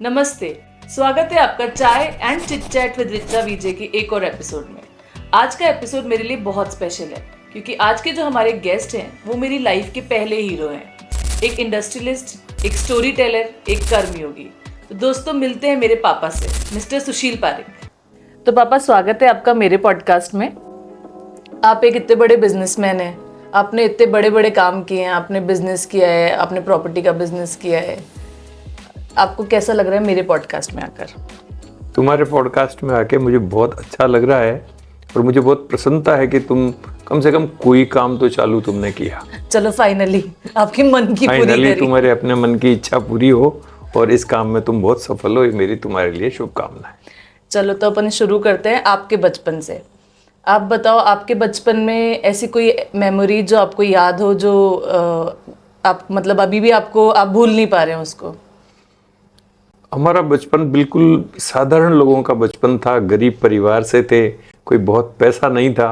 नमस्ते, स्वागत है आपका chai and chit chat with Richa Vijay की एक और एपिसोड में। आज का एपिसोड मेरे लिए बहुत स्पेशल है क्योंकि आज के जो हमारे गेस्ट हैं वो मेरी लाइफ के पहले हीरो हैं। एक इंडस्ट्रियलिस्ट, एक स्टोरी टेलर, एक कर्मयोगी। तो दोस्तों मिलते हैं मेरे पापा से, मिस्टर सुशील पारिक। तो पापा स्वागत है आपका मेरे पॉडकास्ट में। आप एक इतने बड़े बिजनेसमैन हैं, आपने इतने बड़े बड़े काम किए हैं, आपने बिजनेस किया है, आपने प्रॉपर्टी का बिजनेस किया है। आपको कैसा लग रहा है मेरे पॉडकास्ट में आकर? तुम्हारे पॉडकास्ट में आके मुझे बहुत अच्छा लग रहा है और मुझे बहुत प्रसन्नता है कि तुम कम से कम कोई काम तो चालू तुमने किया। चलो फाइनली आपके मन की पूरी फाइनली करी। तुम्हारे अपने मन की इच्छा पूरी हो और इस काम में तुम बहुत सफल हो, ये मेरी तुम्हारे लिए शुभकामनाएं। चलो तो अपन शुरू करते हैं आपके बचपन से। आप बताओ, आपके बचपन में ऐसी कोई मेमोरी जो आपको याद हो, जो आप मतलब अभी भी आप भूल नहीं पा रहे हैं उसको? हमारा बचपन बिल्कुल साधारण लोगों का बचपन था। गरीब परिवार से थे, कोई बहुत पैसा नहीं था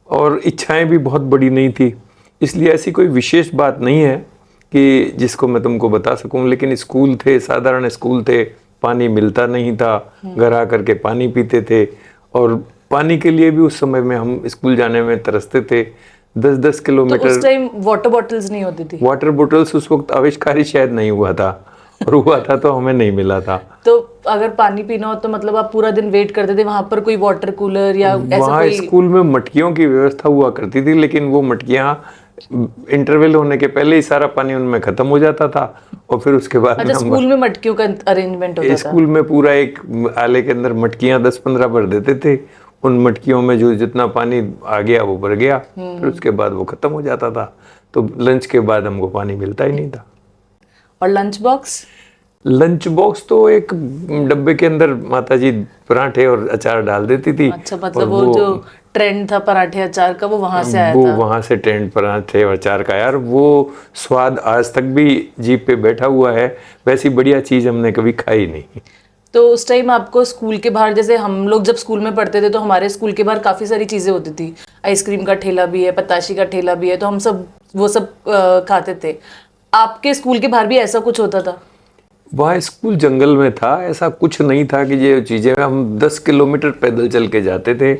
और इच्छाएं भी बहुत बड़ी नहीं थी, इसलिए ऐसी कोई विशेष बात नहीं है कि जिसको मैं तुमको बता सकूं। लेकिन स्कूल थे, साधारण स्कूल थे, पानी मिलता नहीं था, घर आकर के पानी पीते थे और पानी के लिए भी उस समय में हम स्कूल जाने में तरसते थे। 10-10 किलोमीटर। तो उस टाइम वाटर बॉटल्स नहीं होती थी? वाटर बॉटल्स उस वक्त आविष्कार ही शायद नहीं हुआ था और हुआ था तो हमें नहीं मिला था। तो अगर पानी पीना हो तो मतलब आप पूरा दिन वेट करते थे वहां पर? कोई वाटर कूलर या ऐसा वहाँ कोई? स्कूल में मटकियों की व्यवस्था हुआ करती थी, लेकिन वो मटकियाँ इंटरवल होने के पहले ही सारा पानी उनमें खत्म हो जाता था और फिर उसके बाद अच्छा, स्कूल में मटकियों का अरेंजमेंट होता था? स्कूल में पूरा एक आले के अंदर मटकियाँ 10-15 भर देते थे। उन मटकियों में जो जितना पानी आ गया वो भर गया, फिर उसके बाद वो खत्म हो जाता था। तो लंच के बाद हमको पानी मिलता ही नहीं था। और लंच बॉक्स? लंच बॉक्स तो एक डब्बे के अंदर माताजी पराठे और अचार डाल देती थी। अच्छा, मतलब वो जो ट्रेंड था पराठे अचार का वो वहां से आया वो था? वहां से ट्रेंड पराठे और अचार का, यार वो स्वाद आज तक भी जीभ पे बैठा हुआ है। वैसी बढ़िया चीज हमने कभी खाई नहीं। तो उस टाइम आपको स्कूल के बाहर, जैसे हम लोग जब स्कूल में पढ़ते थे तो हमारे स्कूल के बाहर काफी सारी चीजें होती थी। आइसक्रीम का ठेला भी है, पताशी का ठेला भी है, तो हम सब वो सब खाते थे। आपके स्कूल के बाहर भी ऐसा कुछ होता था? वहाँ स्कूल जंगल में था, ऐसा कुछ नहीं था कि ये चीजें। हम 10 किलोमीटर पैदल चल के जाते थे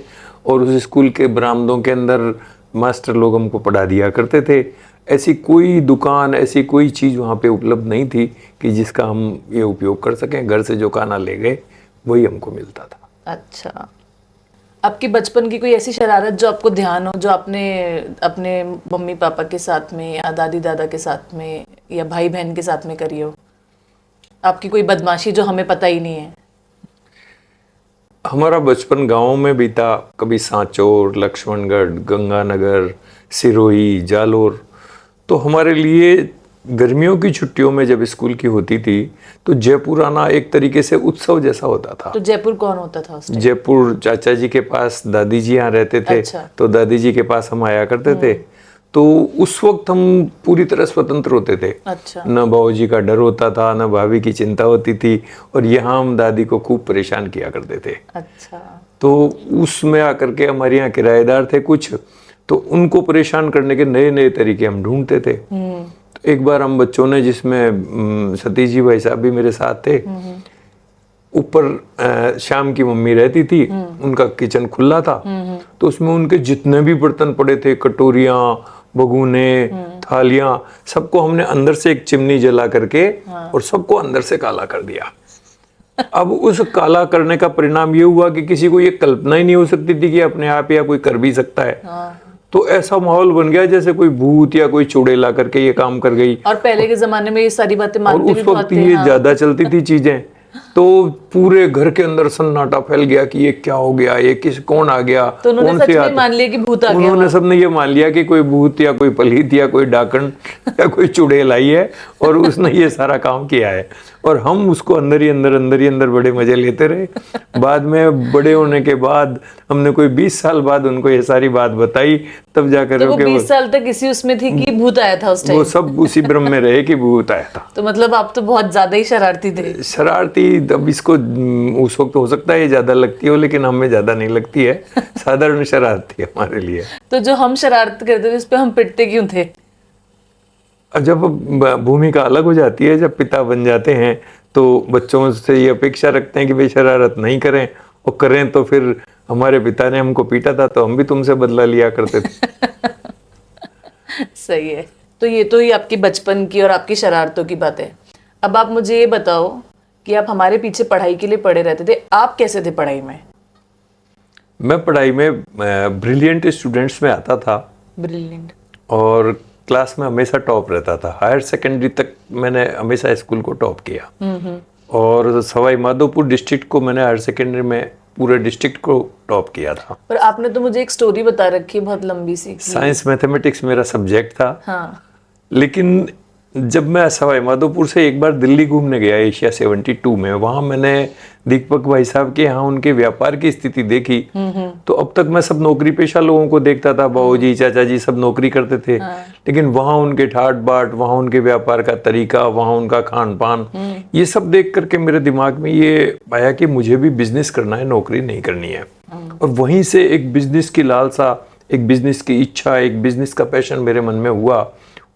और उस स्कूल के बरामदों के अंदर मास्टर लोग हमको पढ़ा दिया करते थे। ऐसी कोई दुकान, ऐसी कोई चीज़ वहाँ पे उपलब्ध नहीं थी कि जिसका हम ये उपयोग कर सकें। घर से जो खाना ले गए वही हमको मिलता था। अच्छा, आपकी बचपन की कोई ऐसी शरारत जो आपको ध्यान हो, जो आपने अपने मम्मी पापा के साथ में या दादी दादा के साथ में या भाई बहन के साथ में करी हो? आपकी कोई बदमाशी जो हमें पता ही नहीं है? हमारा बचपन गाँव में बीता। कभी सांचौर, लक्ष्मणगढ़, गंगानगर, सिरोही, जालोर। तो हमारे लिए गर्मियों की छुट्टियों में जब स्कूल की होती थी तो जयपुर आना एक तरीके से उत्सव जैसा होता था। तो जयपुर कौन होता था उस टाइम? जयपुर चाचा जी के पास, दादी जी यहाँ रहते थे। अच्छा। तो दादी जी के पास हम आया करते थे। तो उस वक्त हम पूरी तरह स्वतंत्र होते थे। अच्छा। न बाबूजी का डर होता था, न भाभी की चिंता होती थी और यहाँ हम दादी को खूब परेशान किया करते थे। अच्छा। तो उसमें आकर के हमारे यहाँ किराएदार थे कुछ, तो उनको परेशान करने के नए नए तरीके हम ढूंढते थे। तो एक बार हम बच्चों ने, जिसमें सतीश जी भाई साहब भी मेरे साथ थे, ऊपर शाम की मम्मी रहती थी, उनका किचन खुला था, तो उसमें उनके जितने भी बर्तन पड़े थे, कटोरियाँ, भगोने, थालियाँ, सबको हमने अंदर से एक चिमनी जला करके और सबको अंदर से काला कर दिया। अब उस काला करने का परिणाम ये हुआ कि किसी को ये कल्पना ही नहीं हो सकती थी कि अपने आप या कोई कर भी सकता है। तो ऐसा माहौल बन गया जैसे कोई भूत या कोई चुड़ैल ला करके ये काम कर गई। और पहले के जमाने में ये सारी बातें और मानते उस भी बहुत वक्त थे। ये ज्यादा चलती थी चीजें। तो पूरे घर के अंदर सन्नाटा फैल गया कि ये क्या हो गया, ये कौन आ गया। तो उन्होंने सच में मान लिया कि भूत आ गया? उन्होंने सबने ये मान लिया कि कोई भूत या कोई पलीत या कोई डाकन या कोई चुड़ैल आई है और उसने ये सारा काम किया है। और हम उसको अंदर ही अंदर बड़े मजे लेते रहे। बाद में बड़े होने के बाद हमने कोई 20 साल बाद उनको ये सारी बात बताई, तब जाकर तो वो 20 साल तक इसी उसमें थी कि भूत आया था उस टाइम? वो सब उसी भ्रम में रहे कि भूत आया था। तो मतलब आप तो बहुत ज्यादा ही शरारती थे। शरारती, अब इसको उस वक्त हो सकता है ये ज्यादा लगती हो, लेकिन हमें ज्यादा नहीं लगती है। साधारण शरारत थी हमारे लिए। तो जो हम शरारत करते थे उस पे हम पिटते क्यों थे? जब भूमिका अलग हो जाती है, जब पिता बन जाते हैं तो बच्चों से ये अपेक्षा रखते हैं कि वे शरारत नहीं करें, और करें तो फिर हमारे पिता ने हमको पीटा था तो हम भी तुमसे बदला लिया करते थे। सही है। तो ये तो ही आपकी बचपन की और आपकी शरारतों की बात है। अब आप मुझे ये बताओ कि आप हमारे पीछे पढ़ाई के लिए पड़े रहते थे, आप कैसे थे पढ़ाई में? मैं पढ़ाई में ब्रिलियंट स्टूडेंट्स में आता था ब्रिलियंट। और क्लास में हमेशा टॉप रहता था। हायर सेकेंडरी तक मैंने हमेशा स्कूल को टॉप किया, और सवाई माधोपुर डिस्ट्रिक्ट को मैंने हायर सेकेंडरी में पूरे डिस्ट्रिक्ट को टॉप किया था। पर आपने तो मुझे एक स्टोरी बता रखी है बहुत लंबी सी। साइंस मैथमेटिक्स मेरा सब्जेक्ट था। हाँ। लेकिन जब मैं सवाई माधोपुर से एक बार दिल्ली घूमने गया एशिया 72 में, वहां मैंने दीपक भाई साहब के यहाँ उनके व्यापार की स्थिति देखी। तो अब तक मैं सब नौकरी पेशा लोगों को देखता था, बाबूजी चाचा जी सब नौकरी करते थे। लेकिन वहां उनके ठाट बाट, वहां उनके व्यापार का तरीका, वहां उनका खान पान, ये सब देख करके मेरे दिमाग में ये आया कि मुझे भी बिजनेस करना है, नौकरी नहीं करनी है। और वहीं से एक बिजनेस की लालसा, एक बिजनेस की इच्छा, एक बिजनेस का पैशन मेरे मन में हुआ,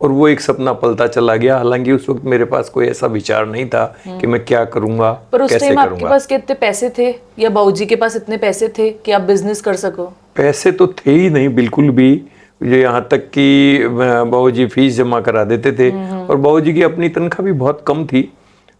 और वो एक सपना पलता चला गया। हालांकि उस वक्त मेरे पास कोई ऐसा विचार नहीं था कि मैं क्या करूंगा, पर उस कैसे टाइम आपके करूंगा। पास कितने पैसे थे, या बाबूजी के पास इतने पैसे थे कि आप बिजनेस कर सको? पैसे तो थे ही नहीं बिल्कुल भी। ये यहाँ तक कि बाबूजी फीस जमा करा देते थे, और बाबूजी की अपनी तनख्वाह भी बहुत कम थी।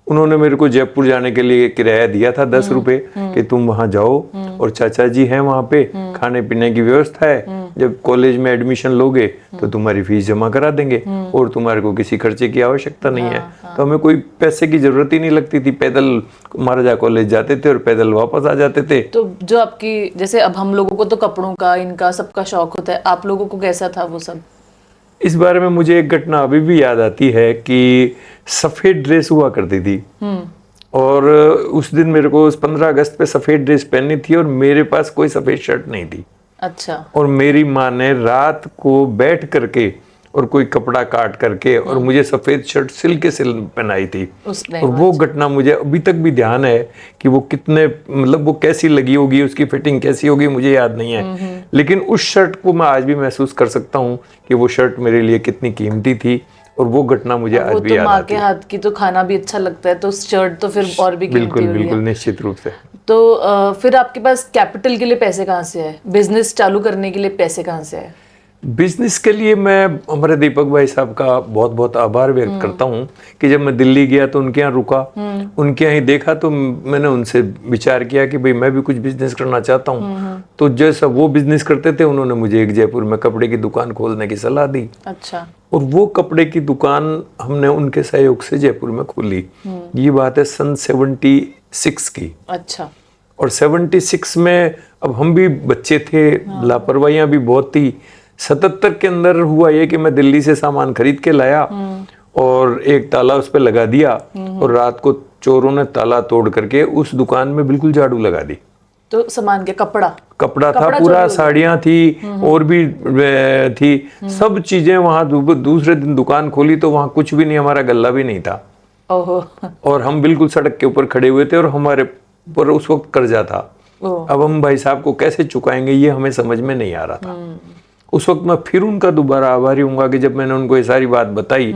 उन्होंने मेरे को जयपुर जाने के लिए किराया दिया था 10 रुपए कि तुम वहां जाओ, और चाचा जी हैं वहां पे, खाने पीने की व्यवस्था है, जब कॉलेज में एडमिशन लोगे तो तुम्हारी फीस जमा करा देंगे, और तुम्हारे को किसी खर्चे की आवश्यकता नहीं है। तो हमें कोई पैसे की जरूरत ही नहीं लगती थी। पैदल महाराजा कॉलेज जाते थे और पैदल वापस आ जाते थे। तो जो आपकी, जैसे अब हम लोगों को तो कपड़ों का, इनका सबका शौक होता है, आप लोगों को कैसा था वो सब? इस बारे में मुझे एक घटना अभी भी याद आती है कि सफेद ड्रेस हुआ करती थी, और उस दिन मेरे को 15 अगस्त पे सफेद ड्रेस पहननी थी, और मेरे पास कोई सफेद शर्ट नहीं थी। अच्छा। और मेरी माँ ने रात को बैठ करके और कोई कपड़ा काट करके और मुझे सफेद शर्ट सिल के सिल पहनाई थी। और वो घटना मुझे अभी तक भी ध्यान है कि वो कितने, मतलब वो कैसी लगी होगी, उसकी फिटिंग कैसी होगी मुझे याद नहीं है। लेकिन उस शर्ट को मैं आज भी महसूस कर सकता हूँ कि वो शर्ट मेरे लिए कितनी कीमती थी, और वो घटना मुझे आज भी याद आती है। माँ के हाथ की तो खाना भी अच्छा लगता है, तो शर्ट तो फिर और भी कीमती बिल्कुल होगी। बिल्कुल निश्चित रूप से। तो फिर आपके पास कैपिटल के लिए पैसे कहाँ से आए? बिजनेस चालू करने के लिए पैसे कहाँ से आए? बिजनेस के लिए मैं हमारे दीपक भाई साहब का बहुत बहुत आभार व्यक्त करता हूँ कि जब मैं दिल्ली गया तो उनके यहाँ रुका, उनके यहाँ ही देखा, तो मैंने उनसे विचार किया कि भाई मैं भी कुछ बिजनेस करना चाहता हूँ। तो जैसा वो बिजनेस करते थे, उन्होंने मुझे एक जयपुर में कपड़े की दुकान खोलने की सलाह दी। अच्छा। और वो कपड़े की दुकान हमने उनके सहयोग से जयपुर में खोली। ये बात है सन 76 की। अच्छा। और 76 में अब हम भी बच्चे थे, लापरवाहियां भी बहुत थी। 77 के अंदर हुआ ये कि मैं दिल्ली से सामान खरीद के लाया और एक ताला उस पर लगा दिया, और रात को चोरों ने ताला तोड़ करके उस दुकान में बिल्कुल झाड़ू लगा दी। तो सामान के कपड़ा था पूरा, साड़ियां थी और भी थी, सब चीजें वहां। दूसरे दिन दुकान खोली तो वहां कुछ भी नहीं, हमारा गल्ला भी नहीं था। ओहो। और हम बिल्कुल सड़क के ऊपर खड़े हुए थे, और हमारे पर उस वक्त कर्जा था। अब हम भाई साहब को कैसे चुकाएंगे ये हमें समझ में नहीं आ रहा था। उस वक्त मैं फिर उनका दोबारा आभारी हूँगा कि जब मैंने उनको ये सारी बात बताई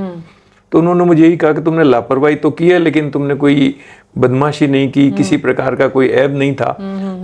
तो उन्होंने मुझे यही कहा कि तुमने लापरवाही तो की है, लेकिन तुमने कोई बदमाशी नहीं की, किसी प्रकार का कोई ऐब नहीं था,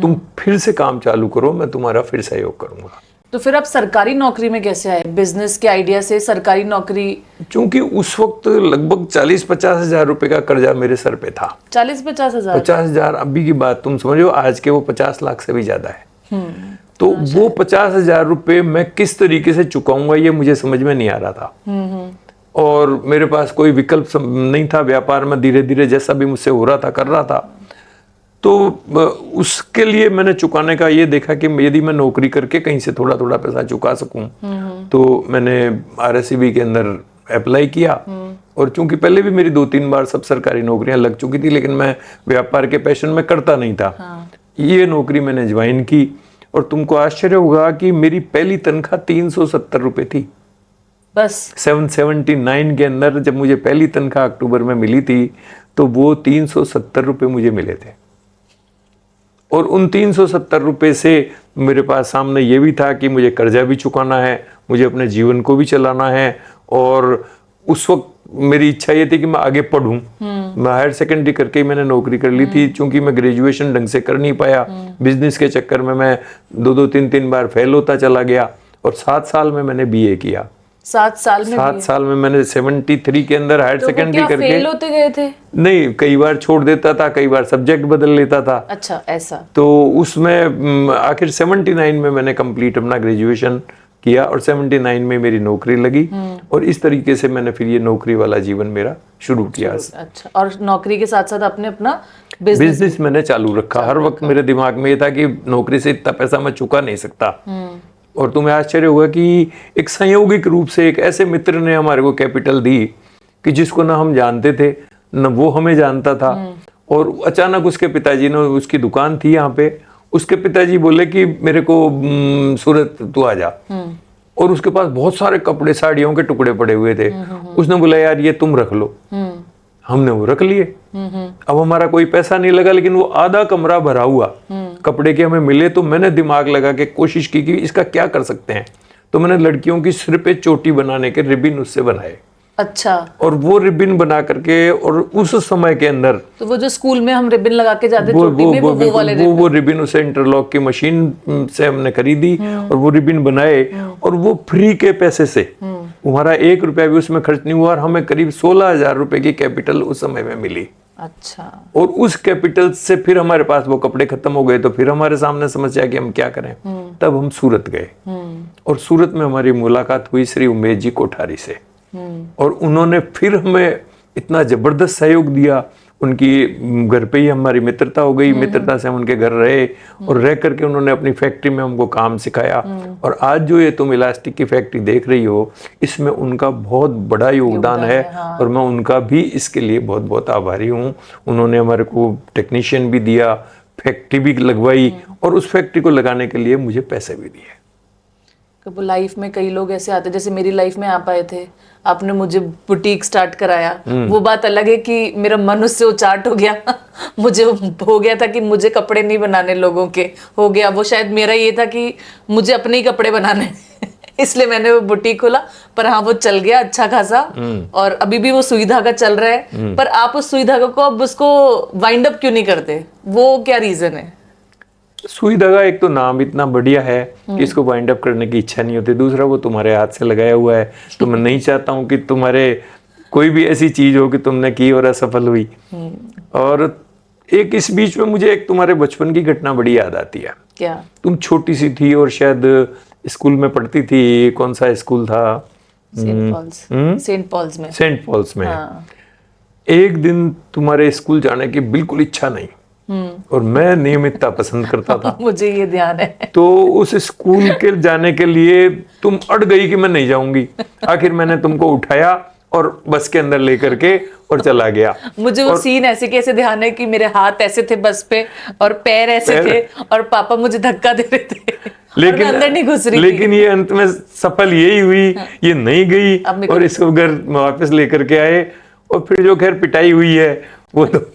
तुम फिर से काम चालू करो, मैं तुम्हारा फिर सहयोग करूंगा। तो फिर आप सरकारी नौकरी में कैसे आए? बिजनेस के आइडिया से सरकारी नौकरी? क्योंकि उस वक्त लगभग 40-50 हजार रुपए का कर्जा मेरे सर पे था। 40-50 हजार? 50 हजार अभी की बात तुम समझो, आज के वो 50 लाख से भी ज्यादा है। तो वो 50 हजार रुपए मैं किस तरीके से चुकाऊंगा ये मुझे समझ में नहीं आ रहा था। और मेरे पास कोई विकल्प नहीं था। व्यापार में धीरे धीरे जैसा भी मुझसे हो रहा था कर रहा था। तो उसके लिए मैंने चुकाने का ये देखा कि यदि मैं नौकरी करके कहीं से थोड़ा थोड़ा पैसा चुका सकूं, तो मैंने RSCB के अंदर अप्लाई किया। और चूंकि पहले भी मेरी 2-3 बार सब सरकारी नौकरियां लग चुकी थी, लेकिन मैं व्यापार के पैशन में करता नहीं था। ये नौकरी मैंने ज्वाइन की, और तुमको आश्चर्य होगा कि मेरी पहली तनख्वाह 370 रुपए थी बस। 779 के अंदर जब मुझे पहली तनख्वाह अक्टूबर में मिली थी, तो वो 370 रुपए मुझे मिले थे। और उन 370 रुपए से मेरे पास सामने ये भी था कि मुझे कर्जा भी चुकाना है, मुझे अपने जीवन को भी चलाना है। और उस वक्त मेरी इच्छा ये थी कि मैं आगे पढूं। मैं हायर सेकेंडरी करके ही मैंने नौकरी कर ली थी, क्योंकि मैं ग्रेजुएशन ढंग से कर नहीं पाया। बिजनेस के चक्कर में मैं 2-2 3-3 बार फेल होता चला गया, और 7 साल में मैंने बीए किया। 7 साल में 7 साल में मैंने 73 के अंदर हायर सेकेंडरी करके फेल होते गए थे? नहीं, कई बार छोड़ देता था, कई बार सब्जेक्ट बदल लेता था। अच्छा, ऐसा। तो उसमें आखिर 79 में मैंने कंप्लीट अपना ग्रेजुएशन किया, और 79 में मेरी नौकरी लगी, और इस तरीके से मैंने फिर ये नौकरी वाला जीवन मेरा शुरू किया। अच्छा, और नौकरी के साथ साथ आपने अपना बिजनेस मैंने चालू रखा। हर वक्त मेरे दिमाग में ये था कि नौकरी से इतना पैसा मैं चुका नहीं सकता। और तुम्हें आश्चर्य होगा कि एक संयोगिक रूप से एक ऐसे मित्र ने हमारे को कैपिटल दी कि जिसको ना हम जानते थे, न वो हमें जानता था। और अचानक उसके पिताजी ने, उसकी दुकान थी यहाँ पे, उसके पिताजी बोले कि मेरे को सूरत तू आ जा। और उसके पास बहुत सारे कपड़े, साड़ियों के टुकड़े पड़े हुए थे। उसने बोला यार ये तुम रख लो। हमने वो रख लिए। अब हमारा कोई पैसा नहीं लगा, लेकिन वो आधा कमरा भरा हुआ कपड़े के हमें मिले। तो मैंने दिमाग लगा के कोशिश की कि इसका क्या कर सकते हैं। तो मैंने लड़कियों की सिर पे चोटी बनाने के रिबिन उससे बनाए। अच्छा। और वो रिबिन बना करके, और उस समय के अंदर तो वो जो स्कूल में हम रिबिन लगा के जाते चोटी में, वो वाले वो रिबिन उसे इंटरलॉक की मशीन से हमने खरीदी, और वो रिबिन बनाए, और वो फ्री के पैसे से, हमारा 1 रुपया भी उसमें खर्च नहीं हुआ, और हमें करीब 16,000 रुपए की कैपिटल उस समय में मिली। अच्छा। और उस कैपिटल से फिर हमारे पास वो कपड़े खत्म हो गए, तो फिर हमारे सामने समस्या कि हम क्या करें। तब हम सूरत गए, और सूरत में हमारी मुलाकात हुई श्री उमेश जी कोठारी से। और उन्होंने फिर हमें इतना जबरदस्त सहयोग दिया। उनकी घर पे ही हमारी मित्रता हो गई। मित्रता से हम उनके घर रहे, और रह करके उन्होंने अपनी फैक्ट्री में हमको काम सिखाया। और आज जो ये तुम इलास्टिक की फैक्ट्री देख रही हो, इसमें उनका बहुत बड़ा योगदान है। हाँ। और मैं उनका भी इसके लिए बहुत बहुत आभारी हूँ। उन्होंने हमारे को टेक्नीशियन भी दिया, फैक्ट्री भी लगवाई, और उस फैक्ट्री को लगाने के लिए मुझे पैसे भी दिए। वो लाइफ में कई लोग ऐसे आते, जैसे मेरी लाइफ में आप आए थे, आपने मुझे बुटीक स्टार्ट कराया। वो बात अलग है कि मेरा मन उससे उचाट हो गया। मुझे हो गया था कि मुझे कपड़े नहीं बनाने लोगों के, हो गया वो शायद मेरा ये था कि मुझे अपने ही कपड़े बनाने। इसलिए मैंने वो बुटीक खोला। पर हाँ, वो चल गया अच्छा खासा, और अभी भी वो सुई धागा चल रहा है। पर आप उस सुई धागा को अब उसको वाइंड अप क्यों नहीं करते? वो क्या रीजन है? सुई धागा, एक तो नाम इतना बढ़िया है कि इसको वाइंड अप करने की इच्छा नहीं होती। दूसरा, वो तुम्हारे हाथ से लगाया हुआ है, तो मैं नहीं चाहता हूँ कि तुम्हारे कोई भी ऐसी चीज हो कि तुमने की और असफल हुई। और एक इस बीच में मुझे एक तुम्हारे बचपन की घटना बड़ी याद आती है। क्या? तुम छोटी सी थी और शायद स्कूल में पढ़ती थी। कौन सा स्कूल था? सेंट पॉल्स में। सेंट पॉल्स में। हाँ। एक दिन तुम्हारे स्कूल जाने की बिल्कुल इच्छा नहीं, और मैं नियमितता पसंद करता था। मुझे ये ध्यान है। तो उस स्कूल के जाने के लिए तुम अड़ गई कि मैं नहीं जाऊंगी। आखिर मैंने तुमको उठाया और बस के अंदर लेकर के और चला गया। मुझे वो सीन ऐसे कैसे ध्यान है कि मेरे हाथ ऐसे थे बस पे, और पैर ऐसे थे, और पापा मुझे धक्का दे रहे थे, लेकिन अंदर नहीं घुस रही। लेकिन ये अंत में सफल यही हुई। हाँ। ये नहीं गई, और इसको घर वापस लेकर के आए, और फिर जो खैर पिटाई हुई है वो तो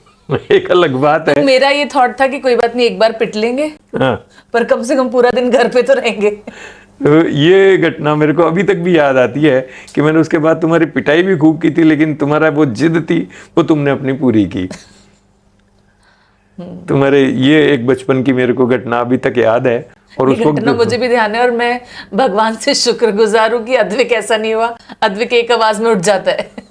एक अलग बात है। तो मेरा ये थॉट था कि कोई बात नहीं, एक बार पिट लेंगे। हाँ। पर कम से कम पूरा दिन घर पे तो रहेंगे। तो ये घटना मेरे को अभी तक भी याद आती है कि मैंने उसके बाद तुम्हारी पिटाई भी खूब की थी, लेकिन तुम्हारा वो जिद थी वो तुमने अपनी पूरी की। तुम्हारे ये एक बचपन की मेरे को घटना अभी तक याद है, और उसको घटना मुझे भी ध्यान है। और मैं भगवान से शुक्रगुजार हूँ कि अद्विक ऐसा नहीं हुआ। अद्विक एक आवाज में उठ जाता है।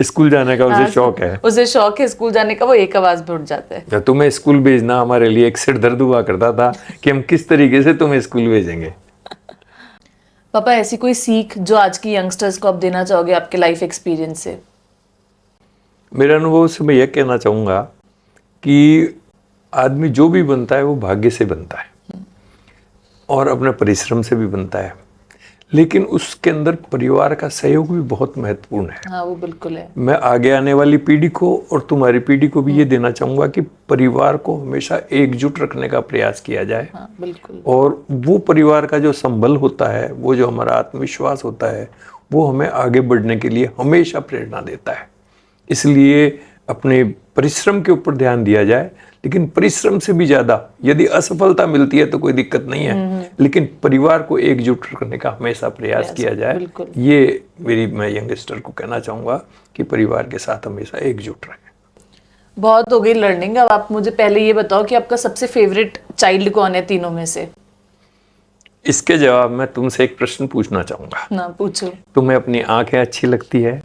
स्कूल जाने का उसे शौक है। उसे शौक है स्कूल जाने का, वो एक आवाज में उठ जाता है। तुम्हें स्कूल भेजना हमारे लिए एक सिर दर्द हुआ करता था कि हम किस तरीके से तुम्हें स्कूल भेजेंगे। पापा, ऐसी कोई सीख जो आज की यंगस्टर्स को आप देना चाहोगे आपके लाइफ एक्सपीरियंस से? मेरे अनुभव से मैं यह कहना चाहूंगा कि आदमी जो भी बनता है वो भाग्य से बनता है, और अपने परिश्रम से भी बनता है, लेकिन उसके अंदर परिवार का सहयोग भी बहुत महत्वपूर्ण है। हाँ, वो बिल्कुल है। मैं आगे आने वाली पीढ़ी को और तुम्हारी पीढ़ी को भी ये देना चाहूंगा कि परिवार को हमेशा एकजुट रखने का प्रयास किया जाए। हाँ, बिल्कुल। और वो परिवार का जो संबल होता है, वो जो हमारा आत्मविश्वास होता है, वो हमें आगे बढ़ने के लिए हमेशा प्रेरणा देता है। इसलिए अपने परिश्रम के ऊपर ध्यान दिया जाए, लेकिन परिश्रम से भी ज्यादा यदि असफलता मिलती है तो कोई दिक्कत नहीं है, लेकिन परिवार को एकजुट करने का हमेशा प्रयास किया जाए। बिल्कुल। ये मैं यंगस्टर को कहना चाहूंगा कि परिवार के साथ हमेशा एकजुट रहें। बहुत हो गई लर्निंग, अब आप मुझे पहले ये बताओ कि आपका सबसे फेवरेट चाइल्ड कौन है तीनों में से? इसके जवाब में तुमसे एक प्रश्न पूछना चाहूंगा। ना पूछो। तुम्हें अपनी आंखें अच्छी लगती है,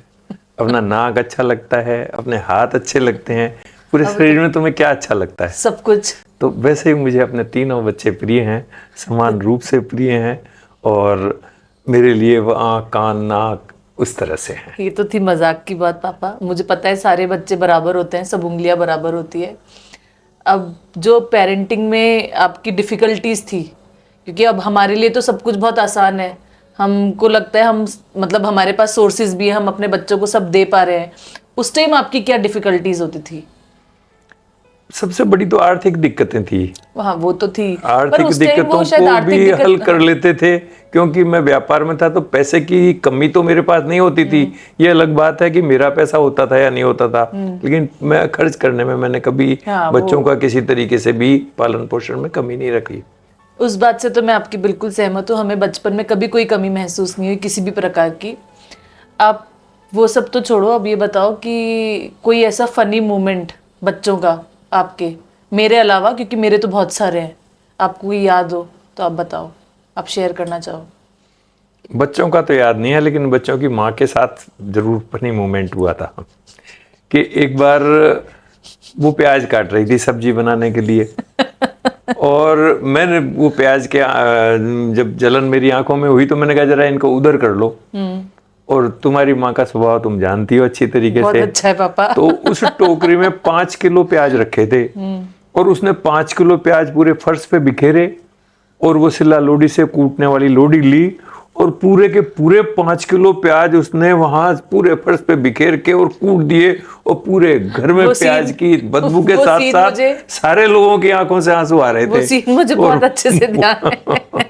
अपना नाक अच्छा लगता है, अपने हाथ अच्छे लगते हैं, पूरे शरीर में तुम्हें क्या अच्छा लगता है? सब कुछ। तो वैसे ही मुझे अपने तीनों बच्चे प्रिय हैं, समान रूप से प्रिय हैं, और मेरे लिए वो आँख कान नाक उस तरह से हैं। ये तो थी मजाक की बात पापा, मुझे पता है सारे बच्चे बराबर होते हैं, सब उंगलियां बराबर होती है। अब जो पेरेंटिंग में आपकी डिफिकल्टीज थी, क्योंकि अब हमारे लिए तो सब कुछ बहुत आसान है, हमको लगता है हम मतलब हमारे पास सोर्सेज भी है, हम अपने बच्चों को सब दे पा रहे हैं। उस टाइम आपकी क्या डिफिकल्टीज होती थी? सबसे बड़ी तो आर्थिक दिक्कतें थी। हाँ वो तो थी, पर आर्थिक उस टाइम दिक्कतों वो शायद को आर्थिक भी दिक्कत हल कर लेते थे, क्योंकि मैं व्यापार में था तो पैसे की कमी तो मेरे पास नहीं होती थी। ये अलग बात है कि मेरा पैसा होता था या नहीं होता था, लेकिन मैं खर्च करने में मैंने कभी हाँ, बच्चों का किसी तरीके से भी पालन पोषण में कमी नहीं रखी। उस बात से तो मैं आपकी बिल्कुल सहमत हूँ, हमें बचपन में कभी कोई कमी महसूस नहीं हुई किसी भी प्रकार की। आप वो सब तो छोड़ो, अब ये बताओ कि कोई ऐसा फनी मोमेंट बच्चों का आपके, मेरे अलावा, क्योंकि मेरे तो बहुत सारे हैं, आपको कोई याद हो तो आप बताओ, आप शेयर करना चाहो। बच्चों का तो याद नहीं है, लेकिन बच्चों की माँ के साथ जरूर फनी मोमेंट हुआ था कि एक बार वो प्याज काट रही थी सब्जी बनाने के लिए और मैंने वो प्याज के जब जलन मेरी आंखों में हुई तो मैंने कहा जरा इनको उधर कर लो। और तुम्हारी माँ का स्वभाव तुम जानती हो अच्छी तरीके बहुत से। अच्छा है पापा। तो उस टोकरी में 5 किलो प्याज रखे थे और उसने 5 किलो प्याज पूरे फर्श पे बिखेरे और वो सिल्ला लोडी से कूटने वाली लोडी ली और पूरे के पूरे 5 किलो प्याज उसने वहां पूरे फर्श पे बिखेर के और कूट दिए और पूरे घर में प्याज की बदबू के साथ साथ सारे लोगों की आंखों से आंसू आ रहे थे। वो सीन मुझे बहुत अच्छे से ध्यान है।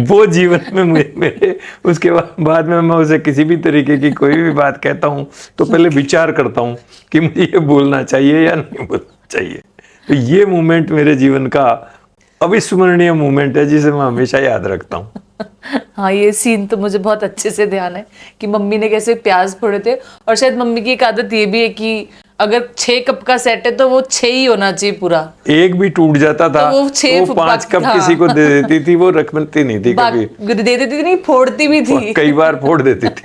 वो जीवन में मेरे उसके बाद में मैं उसे किसी भी तरीके की कोई भी बात कहता हूँ तो पहले विचार करता हूँ कि मुझे ये बोलना चाहिए या नहीं बोलना चाहिए। तो ये मोमेंट मेरे जीवन का अविस्मरणीय मोमेंट है जिसे मैं हमेशा याद रखता हूँ। हाँ ये सीन तो मुझे बहुत अच्छे से ध्यान है कि मम्मी ने कैसे प्याज फोड़े थे, और शायद मम्मी की एक आदत ये भी है कि अगर 6 कप का सेट है तो वो 6 ही होना चाहिए पूरा, एक भी टूट जाता था तो वो 5 कप किसी को दे देती थी, वो रखती नहीं थी कभी, दे देती थी नहीं, फोड़ती भी थी, कई बार फोड़ देती थी।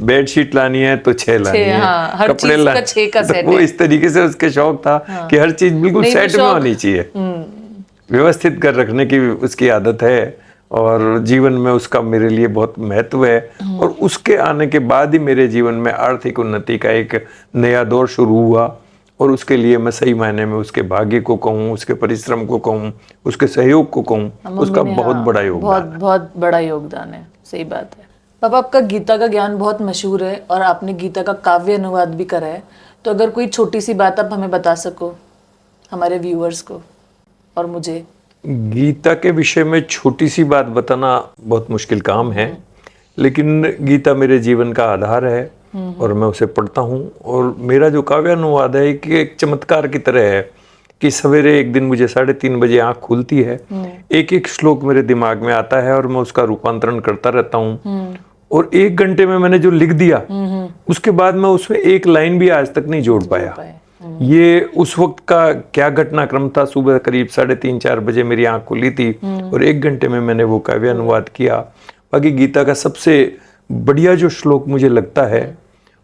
बेडशीट लानी है तो 6 लानी है, हाँ, हर कपड़े चीज का 6 का सेट तो वो है। इस तरीके से उसके शौक था कि हर चीज बिल्कुल सेट में होनी चाहिए, व्यवस्थित कर रखने की उसकी आदत है और जीवन में उसका मेरे लिए बहुत महत्व है। और उसके आने के बाद ही मेरे जीवन में आर्थिक उन्नति का एक नया दौर शुरू हुआ और उसके लिए मैं सही मायने में उसके भाग्य को कहूँ, उसके परिश्रम को कहूँ, उसके सहयोग को कहूँ, उसका बहुत बड़ा योगदान बहुत बड़ा योगदान है। सही बात है पापा, आपका गीता का ज्ञान बहुत मशहूर है और आपने गीता का काव्य अनुवाद भी करा है, तो अगर कोई छोटी सी बात आप हमें बता सको, हमारे व्यूअर्स को और मुझे। गीता के विषय में छोटी सी बात बताना बहुत मुश्किल काम है, लेकिन गीता मेरे जीवन का आधार है और मैं उसे पढ़ता हूँ और मेरा जो काव्य अनुवाद है कि एक चमत्कार की तरह है कि सवेरे एक दिन मुझे 3:30 बजे आँख खुलती है, एक एक श्लोक मेरे दिमाग में आता है और मैं उसका रूपांतरण करता रहता हूँ और 1 घंटे में मैंने जो लिख दिया उसके बाद मैं उसमें एक लाइन भी आज तक नहीं जोड़ पाया। ये उस वक्त का क्या घटनाक्रम था, सुबह करीब 3:30-4 बजे मेरी आंख खुली थी और 1 घंटे में मैंने वो काव्य अनुवाद किया। बाकी गीता का सबसे बढ़िया जो श्लोक मुझे लगता है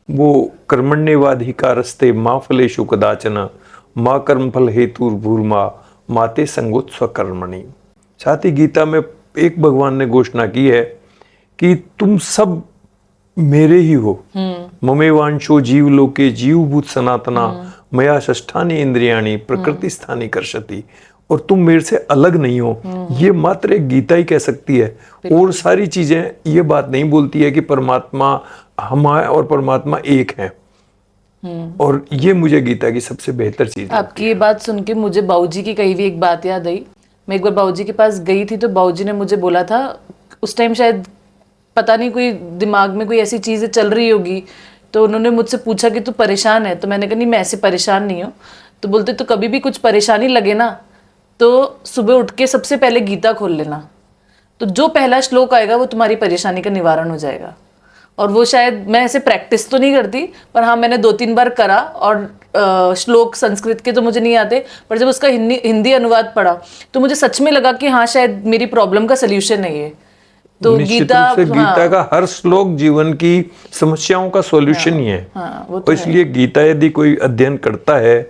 वो कर्मण्येवाधिकारस्ते मा फलेषु कदाचन माँ कर्म फल हेतुर्भूर्मा माते संगोत्स्व कर्मणि। साथ ही गीता में एक भगवान ने घोषणा की है कि तुम सब मेरे ही हो, ममेवांशो जीव लोके जीवभूत सनातना मया षष्ठानि इंद्रियाणि प्रकृति स्थानी कर्षति, और तुम मेरे से अलग नहीं हो। ये मात्र एक गीता ही कह सकती है और सारी चीजें ये बात नहीं बोलती है कि परमात्मा हम और परमात्मा एक है। और ये मुझे गीता की सबसे बेहतर चीज है। आपकी ये बात सुन के मुझे बाबूजी की कही हुई एक बात याद आई। मैं एक बार बाबूजी के पास गई थी तो बाबूजी ने मुझे बोला था, उस टाइम शायद पता नहीं कोई दिमाग में कोई ऐसी चीजें चल रही होगी तो उन्होंने मुझसे पूछा कि तू परेशान है, तो मैंने कहा नहीं मैं ऐसे परेशान नहीं हूँ। तो बोलते तो कभी भी कुछ परेशानी लगे ना तो सुबह उठ के सबसे पहले गीता खोल लेना, तो जो पहला श्लोक आएगा वो तुम्हारी परेशानी का निवारण हो जाएगा। और वो शायद मैं ऐसे प्रैक्टिस तो नहीं करती, पर हाँ मैंने 2-3 बार करा। और श्लोक संस्कृत के तो मुझे नहीं आते, पर जब उसका हिंदी अनुवाद पढ़ा तो मुझे सच में लगा कि हाँ शायद मेरी प्रॉब्लम का सलूशन है ये। तो निश्चित गीता, रूप से गीता का हर श्लोक जीवन की समस्याओं का सॉल्यूशन ही है। वो और इसलिए गीता यदि कोई अध्ययन करता है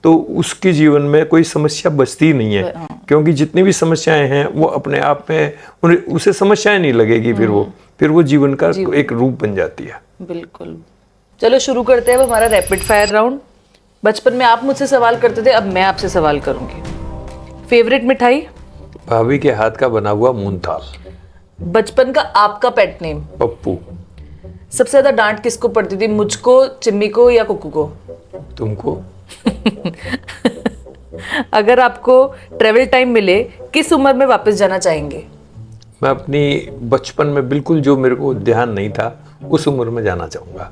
तो उसके जीवन में कोई समस्या बचती ही नहीं है, क्योंकि जितनी भी समस्याएं हैं वो अपने आप में उसे समस्याएं नहीं लगेगी, फिर वो जीवन का एक रूप बन जाती है। बिल्कुल। चलो शुरू करते हैं अब हमारा रैपिड फायर राउंड। बचपन में आप मुझसे सवाल करते थे, अब मैं आपसे सवाल करूंगी। फेवरेट मिठाई? भाभी के हाथ का बना हुआ मूंगदाल। बचपन का आपका पेट नेम? पप्पू। सबसे ज्यादा डांट किसको पड़ती थी, मुझको, चिम्मी को या कुकू को? तुमको। अगर आपको ट्रेवल टाइम मिले, किस उम्र में वापस जाना चाहेंगे? मैं अपनी बचपन में बिल्कुल जो मेरे को ध्यान नहीं था उस उम्र में जाना चाहूंगा,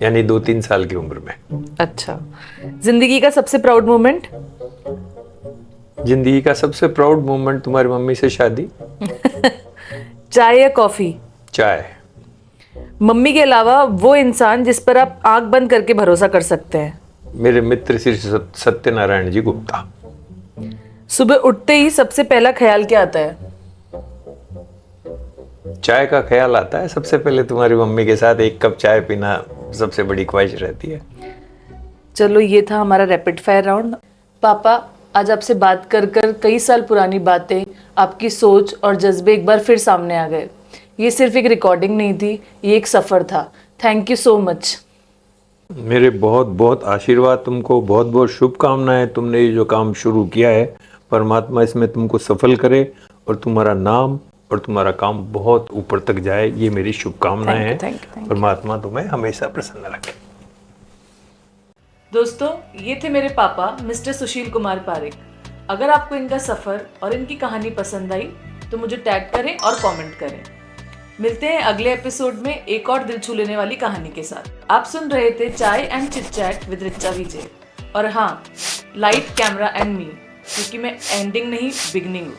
यानी 2-3 साल की उम्र में। अच्छा। जिंदगी का सबसे प्राउड मोमेंट? जिंदगी का सबसे प्राउड मोमेंट तुम्हारी मम्मी से शादी। चाय या कॉफी? चाय। मम्मी के अलावा वो इंसान जिस पर आप आंख बंद करके भरोसा कर सकते हैं? मेरे मित्र श्री सत्यनारायण जी गुप्ता। सुबह उठते ही सबसे पहला ख्याल क्या आता है? चाय का ख्याल आता है सबसे पहले। तुम्हारी मम्मी के साथ 1 कप चाय पीना सबसे बड़ी ख्वाहिश रहती है। चलो ये था हमारा रैपिड फायर राउंड। पापा, आज आपसे बात कर कर कई साल पुरानी बातें, आपकी सोच और जज्बे एक बार फिर सामने आ गए। ये सिर्फ एक रिकॉर्डिंग नहीं थी, ये एक सफ़र था। Thank you so much. मेरे बहुत बहुत आशीर्वाद तुमको, बहुत बहुत शुभकामनाएं। तुमने ये जो काम शुरू किया है, परमात्मा इसमें तुमको सफल करे और तुम्हारा नाम और तुम्हारा काम बहुत ऊपर तक जाए, ये मेरी शुभकामनाएं हैं। परमात्मा तुम्हें हमेशा प्रसन्न रखे। दोस्तों, ये थे मेरे पापा मिस्टर सुशील कुमार पारेख। अगर आपको इनका सफ़र और इनकी कहानी पसंद आई तो मुझे टैग करें और कमेंट करें। मिलते हैं अगले एपिसोड में एक और दिल छू लेने वाली कहानी के साथ। आप सुन रहे थे chai and chit chat with Richa Vijay. और हाँ, लाइट, कैमरा एंड मी, क्योंकि मैं एंडिंग नहीं बिगनिंग हूँ।